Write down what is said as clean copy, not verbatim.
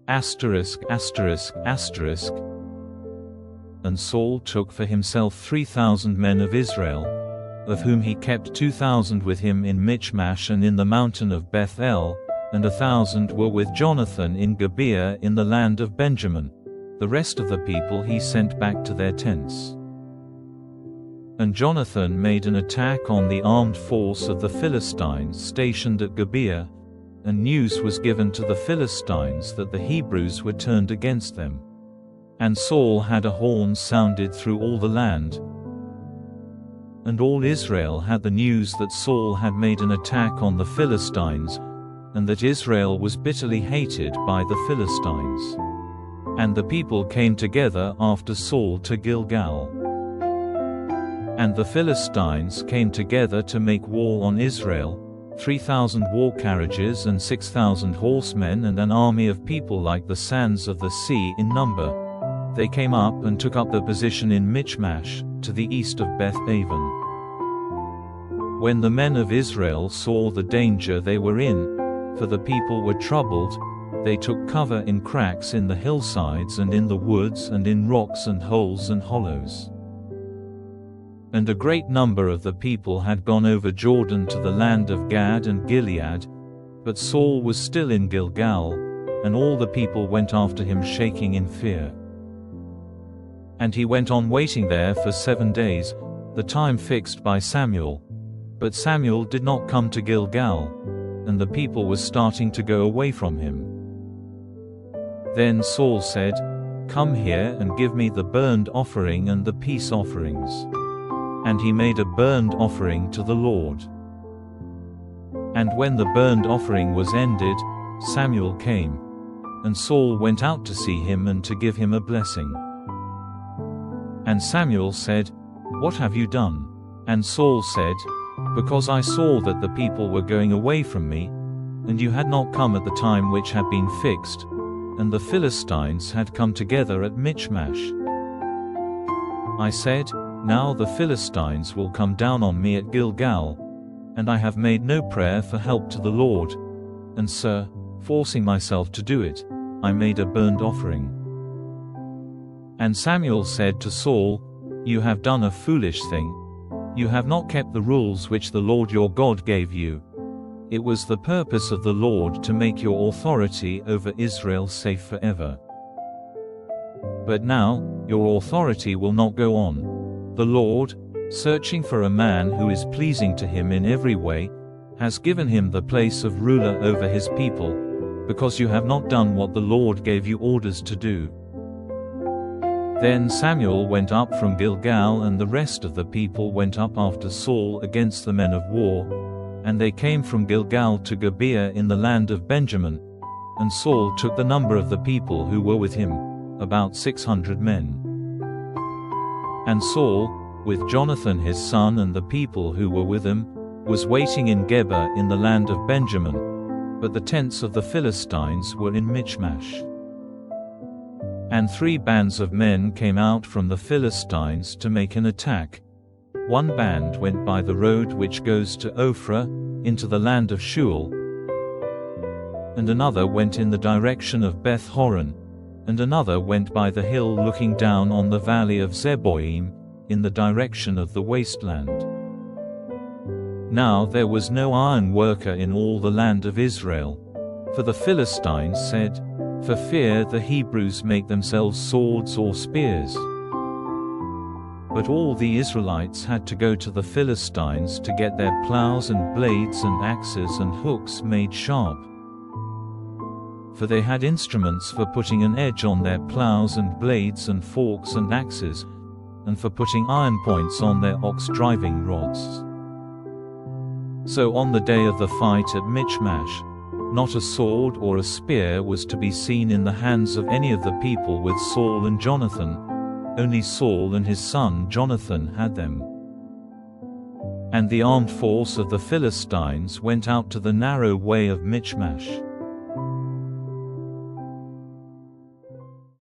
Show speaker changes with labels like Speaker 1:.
Speaker 1: Asterisk, asterisk, asterisk. And Saul took for himself 3,000 men of Israel, of whom he kept 2,000 with him in Michmash and in the mountain of Bethel, and 1,000 were with Jonathan in Gibeah in the land of Benjamin. The rest of the people he sent back to their tents. And Jonathan made an attack on the armed force of the Philistines stationed at Gibeah, and news was given to the Philistines that the Hebrews were turned against them. And Saul had a horn sounded through all the land. And all Israel had the news that Saul had made an attack on the Philistines, and that Israel was bitterly hated by the Philistines. And the people came together after Saul to Gilgal. And the Philistines came together to make war on Israel, 3,000 war carriages and 6,000 horsemen and an army of people like the sands of the sea in number. They came up and took up their position in Michmash, to the east of Beth-aven. When the men of Israel saw the danger they were in, for the people were troubled, they took cover in cracks in the hillsides and in the woods and in rocks and holes and hollows. And a great number of the people had gone over Jordan to the land of Gad and Gilead, but Saul was still in Gilgal, and all the people went after him shaking in fear. And he went on waiting there for 7 days, the time fixed by Samuel. But Samuel did not come to Gilgal, and the people were starting to go away from him. Then Saul said, "Come here and give me the burnt offering and the peace offerings." And he made a burnt offering to the Lord. And when the burnt offering was ended, Samuel came, and Saul went out to see him and to give him a blessing. And Samuel said, "What have you done?" And Saul said, "Because I saw that the people were going away from me, and you had not come at the time which had been fixed, and the Philistines had come together at Michmash. I said, Now the Philistines will come down on me at Gilgal, and I have made no prayer for help to the Lord, and sir, forcing myself to do it, I made a burnt offering." And Samuel said to Saul, "You have done a foolish thing. You have not kept the rules which the Lord your God gave you. It was the purpose of the Lord to make your authority over Israel safe forever. But now, your authority will not go on. The Lord, searching for a man who is pleasing to him in every way, has given him the place of ruler over his people, because you have not done what the Lord gave you orders to do." Then Samuel went up from Gilgal, and the rest of the people went up after Saul against the men of war, and they came from Gilgal to Gibeah in the land of Benjamin, and Saul took the number of the people who were with him, about 600 men. And Saul, with Jonathan his son and the people who were with him, was waiting in Geba in the land of Benjamin, but the tents of the Philistines were in Michmash. And 3 bands of men came out from the Philistines to make an attack. One band went by the road which goes to Ophrah, into the land of Shual, and another went in the direction of Beth-horon, and another went by the hill looking down on the valley of Zeboim, in the direction of the wasteland. Now there was no iron worker in all the land of Israel, for the Philistines said, "For fear the Hebrews make themselves swords or spears." But all the Israelites had to go to the Philistines to get their plows and blades and axes and hooks made sharp. For they had instruments for putting an edge on their plows and blades and forks and axes, and for putting iron points on their ox-driving rods. So on the day of the fight at Michmash, not a sword or a spear was to be seen in the hands of any of the people with Saul and Jonathan, only Saul and his son Jonathan had them. And the armed force of the Philistines went out to the narrow way of Michmash.